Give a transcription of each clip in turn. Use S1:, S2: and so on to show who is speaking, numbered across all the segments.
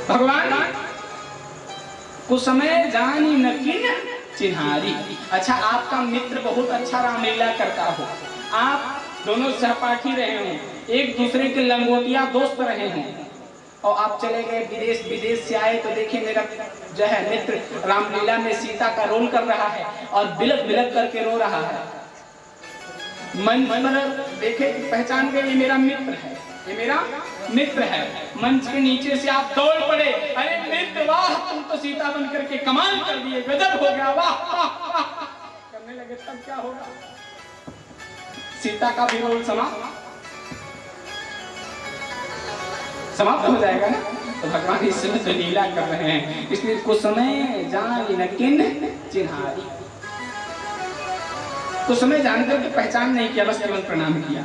S1: भगवान कुसमय जानी न किन चिन्हारी। अच्छा, आपका मित्र बहुत अच्छा रामलीला करता हो, आप दोनों सहपाठी रहे हों, एक दूसरे के लंगोटिया दोस्त रहे हों, और आप चले गए विदेश से आए तो देखिए मेरा जो है मित्र रामलीला में सीता का रोल कर रहा है और बिलक बिलक करके रो रहा है। मंच पर देखे पहचान गए ये मेरा मित्र है, ये मेरा मित्र है। मंच के नीचे से आप दौड़ पड़े, अरे मित्र वाह, तुम तो सीता बन करके कमाल कर दिए, गजब हो गया, वाह वाह वाह करने लगे, तब क्या होगा? सीता का भी रोल समाप्त हो जाएगा ना। तो भगवान इस समय तो लीला कर रहे हैं, इसलिए कुछ समय जान न किन चिन्हारी। कुछ समय जानकर के पहचान नहीं किया, बस केवल प्रणाम किया।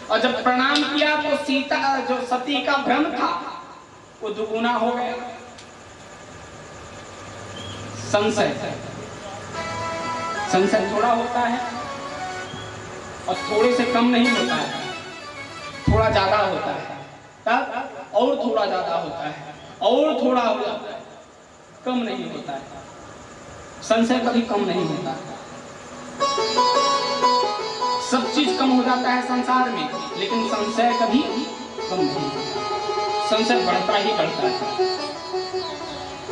S1: और जब प्रणाम किया तो सीता जो सती का भ्रम था वो दुगुना हो गया। संशय थोड़ा होता है और थोड़े से कम नहीं होता है, थोड़ा ज्यादा होता है, तब और थोड़ा ज्यादा होता है, और थोड़ा हो जाता है, कम नहीं होता है। संशय कभी कम नहीं होता है। सब चीज कम हो जाता है संसार में, लेकिन संशय कभी कम नहीं होता। संशय बढ़ता ही बढ़ता है।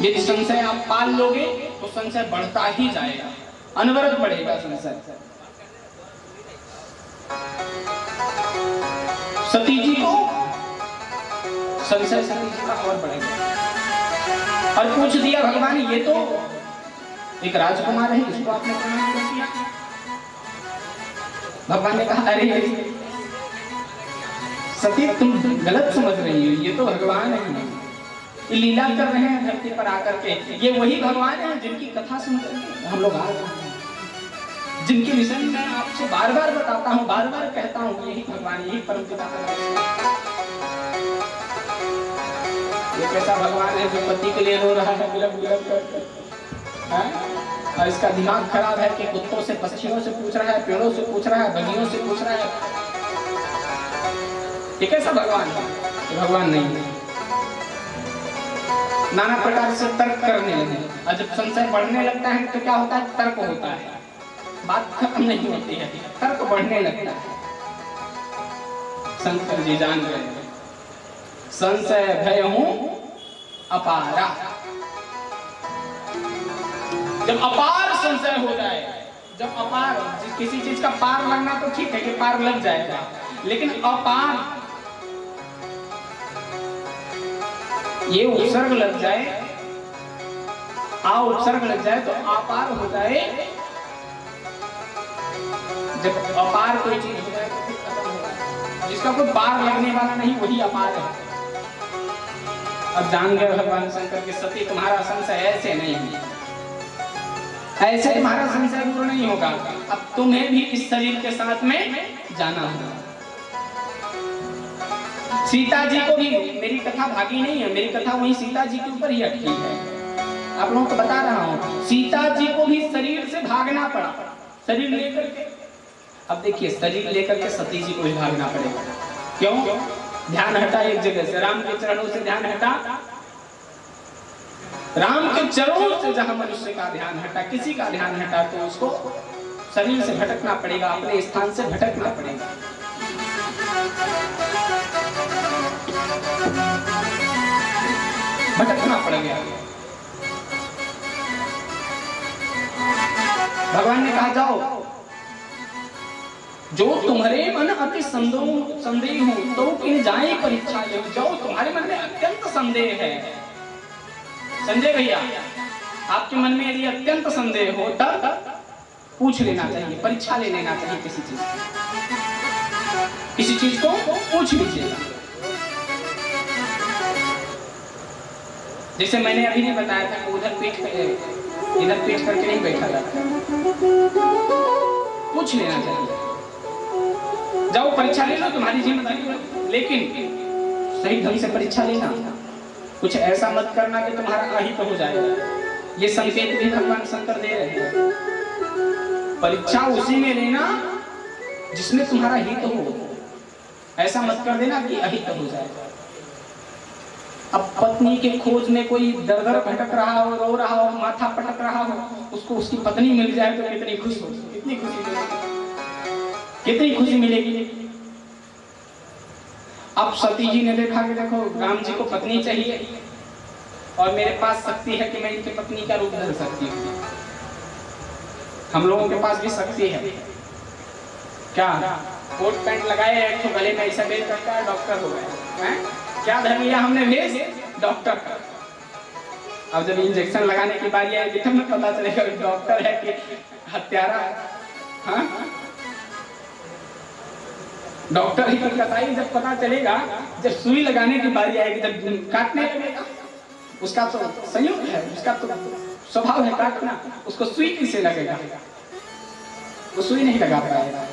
S1: यदि संशय आप पाल लोगे तो संशय बढ़ता ही जाएगा, अनवरत बढ़ेगा संशय। सती जी को संशय सती जी का और बढ़ेगा। और पूछ दिया भगवान, ये तो एक राजकुमार है, इसको आपने प्रणाम कर दिया। भगवान ने कहा, अरे सती तुम गलत समझ रही हो, ये तो भगवान है, ये लीला कर रहे हैं धरती पर आकर के। ये वही भगवान है जिनकी कथा सुनकर हम लोग आ रहे हैं, जिनके विषय में मैं आपसे बार बार बताता हूँ, बार बार कहता हूँ, यही भगवान, यही परम पिता है। ये कैसा भगवान है जो पति के लिए रो रहा है, बिलक बिलक करके, और इसका दिमाग खराब है कि कुत्तों से, पक्षियों से पूछ रहा है, पेड़ों से पूछ रहा है, बगियों से पूछ रहा है। ये कैसा भगवान है? ये भगवान नहीं है। नाना प्रकार से तर्क करने लगे, और जब संशय बढ़ने लगता है तो क्या होता है? तर्क होता है, बात खत्म नहीं होती है, तर्क बढ़ने लगता है। शंकर जी जान गए, संशय भय हूं अपारा। जब अपार संशय हो जाए, जब अपार, किसी चीज का पार लगना तो ठीक है कि पार लग जाएगा, लेकिन अपार ये उपसर्ग लग जाए, आ उपसर्ग लग जाए तो अपार हो जाए। जब अपार कोई चीज हो जाए तो फिर खत्म हो जाए। जिसका कोई पार लगने वाला नहीं वही अपार है। अब जान गए भगवान शंकर के, सती तुम्हारा संशय ऐसे नहीं है, ऐसे तुम्हारा संशय दूर नहीं होगा। अब तुम्हें भी इस शरीर के साथ में जाना होगा। सीता जी को भी, मेरी कथा भागी नहीं है, मेरी कथा वही सीता जी के ऊपर ही अटकी है। आप लोगों को बता रहा हूँ, सीता जी को भी शरीर से भागना पड़ा, शरीर लेकर के। अब देखिए, शरीर लेकर के सती जी को भी भागना पड़ेगा। क्यों? ध्यान हटा एक जगह से, राम के चरणों से ध्यान हटा। राम के चरणों से जहां मनुष्य का ध्यान हटा, किसी का ध्यान हटा, तो उसको शरीर से भटकना पड़ेगा, अपने स्थान से भटकना पड़ेगा। भटकना पड़ेगा। भगवान ने कहा, जाओ, जो तुम्हारे मन अति संदेह हो तो किन जाए परीक्षा। जाओ, तुम्हारे मन में अत्यंत संदेह है, संजय भैया, आपके मन में यदि अत्यंत संदेह हो तब पूछ लेना चाहिए, परीक्षा ले लेना चाहिए किसी चीज को पूछ लीजिएगा। जैसे मैंने अभी नहीं बताया था कि उधर इधर पीठ करके नहीं बैठा जाता, पूछ लेना चाहिए। जाओ परीक्षा ले लो, तुम्हारी जिम्मेदारी, लेकिन सही ढंग से परीक्षा लेना। कुछ ऐसा मत करना कि तुम्हारा अहित हो जाएगा। ये संकेत भी भगवान शंकर दे रहे हैं। परीक्षा उसी में लेना जिसमें तुम्हारा हित हो, ऐसा मत कर देना कि अहित हो जाएगा। अब पत्नी के खोज में कोई दर दर भटक रहा हो, रो रहा हो, माथा पटक रहा हो, उसको उसकी पत्नी मिल जाए तो कितनी खुश हो, कितनी खुशी मिलेगी, कितनी खुशी मिलेगी। अब सती जी ने देखा कि देखो राम जी को पत्नी चाहिए और मेरे पास शक्ति है कि मैं इनकी पत्नी का रूप धर सकती हूँ। हम लोगों के पास भी शक्ति है क्या? कोट पैंट लगाए, एक तो गले में ऐसा बेच करता है, डॉक्टर हो गए, क्या धर लिया हमने भेज डॉक्टर का। अब जब इंजेक्शन लगाने की बारी आएगी तब हमें पता चलेगा डॉक्टर है कि हत्यारा है। हाँ, डॉक्टर ही कताई जब पता चलेगा, जब सुई लगाने की बारी आएगी, जब काटने लगेगा, उसका तो संयोग है, उसका तो स्वभाव है काटना, उसको सुई कैसे लगेगा? वो सुई नहीं लगा पाएगा।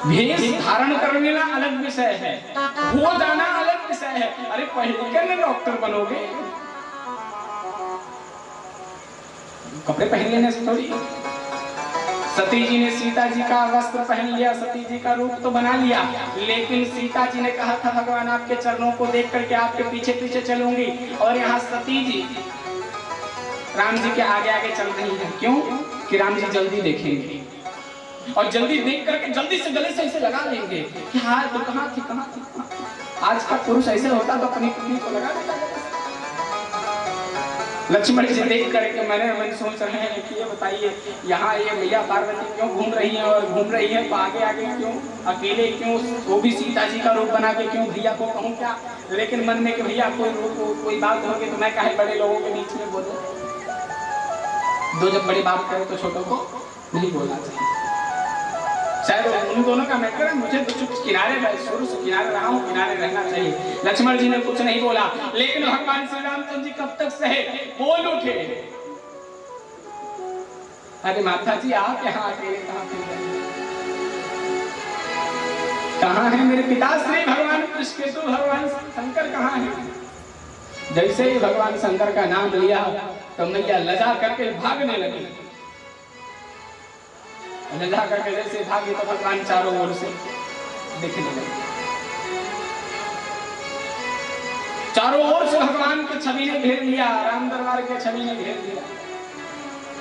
S1: भेष धारण करने का अलग विषय है, हो जाना अलग विषय है। अरे पहले क्या डॉक्टर बनोगे? कपड़े पहन लेने से थोड़ी। सती जी ने सीता जी का वस्त्र पहन लिया, सती जी का रूप तो बना लिया, लेकिन सीता जी ने कहा था भगवान आपके चरणों को देख करके आपके पीछे पीछे चलूंगी, और यहाँ सती जी राम जी के आगे आगे चल रही है। क्यों? कि राम जी जल्दी देखेंगे और जल्दी देख करके जल्दी से गले से ऐसे लगा लेंगे कि हाँ तो कहाँ थी, कहाँ थी, कहाँ थी। आज का पुरुष ऐसे होता तो अपनी पत्नी को लगा देता। लक्ष्मण जी देख करके मैंने सोच रहे हैं कि ये बताइए यहाँ ये मैया पार्वती क्यों घूम रही है, और घूम रही है तो आगे आगे क्यों, अकेले क्यों, वो भी सीता जी का रूप बना के क्यों, भैया को कहूँ क्या? लेकिन मन में कि भैया कोई बात होगी तो मैं काहे बड़े लोगों के बीच में बोलूं। दो जब बड़ी बात करें तो छोटों को नहीं बोलना चाहिए। शायद उन दोनों का मैटर है, मुझे तो चुप किनारे, शुरू से किनारे रहा हूँ, किनारे रहना चाहिए। लक्ष्मण जी ने कुछ नहीं बोला, लेकिन भगवान श्री रामचंद्र जी कब तक सहे, बोल उठे, अरे माता जी आप यहाँ अकेले कहाँ थे? कहाँ है मेरे पिताश्री भगवान कृष्ण, भगवान शंकर कहाँ है? जैसे ही भगवान शंकर का नाम लिया तो मैया लजा करके भागने लगी। लजा करके जैसे भागी तो भगवान चारों ओर से दिखने लगे। चारों ओर से भगवान के छवि ने घेर लिया, राम दरबार के छवि ने घेर लिया।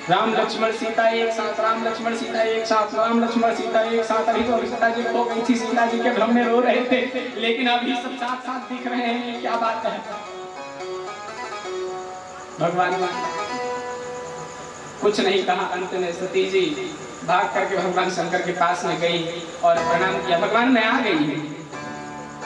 S1: राम लक्ष्मण सीता एक साथ, राम लक्ष्मण सीता एक साथ, राम लक्ष्मण सीता एक साथ। अभी तो सीता जी खो गई थी, सीता जी के भ्रम में रो रहे थे, लेकिन अभी सब साथ साथ दिख रहे हैं। क्या बात है? भगवान कुछ नहीं कहा। अंत में सती जी भाग करके भगवान शंकर के पास में गई और प्रणाम किया। भगवान मैं आ गई।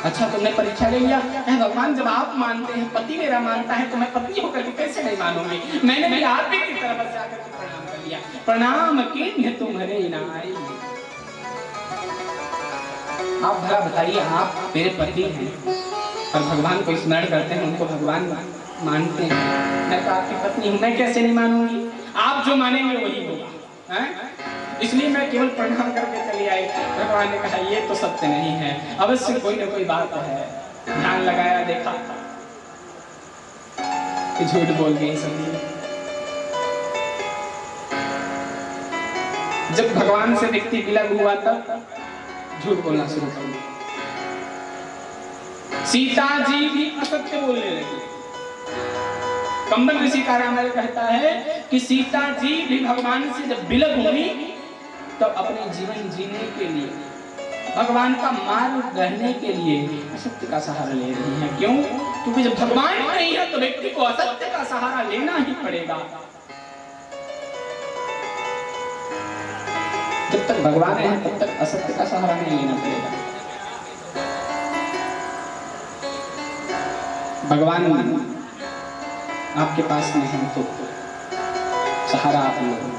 S1: अच्छा तुमने परीक्षा ले लिया? भगवान जब आप मानते हैं, पति मेरा मानता है, तो मैं पत्नी होकर के कैसे नहीं मानूंगी? मैंने भी आप ही की तरफ जाकर के प्रणाम कर लिया। प्रणाम किन्ह तुम्हारे नाई। आप भला बताइए, आप मेरे पति हैं और भगवान को स्मरण करते हैं, उनको भगवान मानते हैं। मैं तो आपकी पत्नी हूँ, मैं कैसे नहीं मानूंगी? आप जो मानेंगे वही होगा, हैं? इसलिए मैं केवल प्रणाम करके चली आई। भगवान ने कहा ये तो सत्य नहीं है, अवश्य कोई ना कोई बात है। ध्यान लगाया, देखा कि झूठ बोल गई सभी। जब भगवान से व्यक्ति विलग हुआ तब झूठ बोलना शुरू कर दिया। सीता जी भी असत्य बोलने लगी। कंबन ऋषि का रामायण कहता है कि सीता जी भी भगवान से जब विलग हुई तो अपने जीवन जीने के लिए, भगवान का मार्ग रहने के लिए असत्य का सहारा ले रही हैं। क्यों? क्योंकि जब भगवान नहीं है तो व्यक्ति को असत्य का सहारा लेना ही पड़ेगा। जब तक भगवान है तब तक असत्य का सहारा नहीं लेना पड़ेगा। भगवान आपके पास में है तो सहारा आप लो।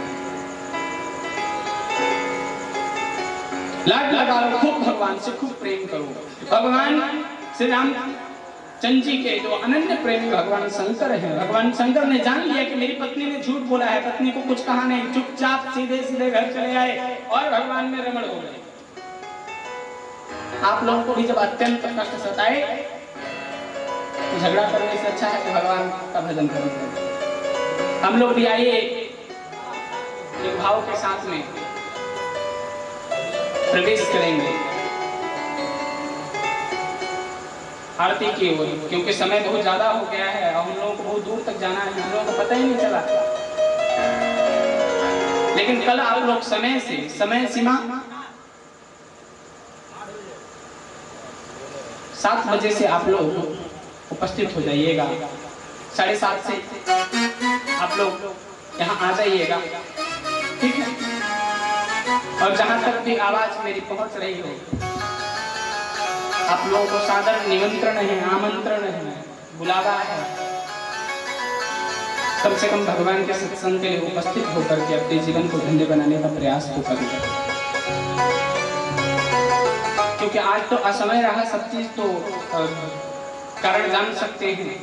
S1: लाड लगाओ, खूब भगवान से खूब प्रेम करो। भगवान श्री रामचंद्र जी के जो अनन्य प्रेमी भगवान शंकर है, भगवान शंकर ने जान लिया कि मेरी पत्नी ने झूठ बोला है, पत्नी को कुछ कहा नहीं, चुपचाप सीधे सीधे घर चले आए और भगवान में रमण हो गए। आप लोगों को भी जब अत्यंत कष्ट सताए तो झगड़ा करने से अच्छा है कि भगवान का भजन करें। हम लोग भी आइए एक भाव के साथ में प्रवेश करेंगे। आरती की ओर, क्योंकि समय बहुत ज्यादा हो गया है और हम लोगों को बहुत दूर तक जाना है, हम लोगों को पता ही नहीं चला। लेकिन कल आप लोग समय सीमा 7 बजे से आप लोग उपस्थित हो जाइएगा। 7:30 से आप लोग यहाँ आ जाइएगा, ठीक है। और जहाँ तक भी आवाज मेरी पहुँच रही हो, आप लोगों को सादर निमंत्रण है, आमंत्रण है, बुलावा है। कम से कम भगवान के सत्संग के लिए उपस्थित होकर के अपने जीवन को धन्य बनाने का प्रयास तो करें, क्योंकि आज तो असमय रहा। सब चीज तो कारण जान सकते हैं,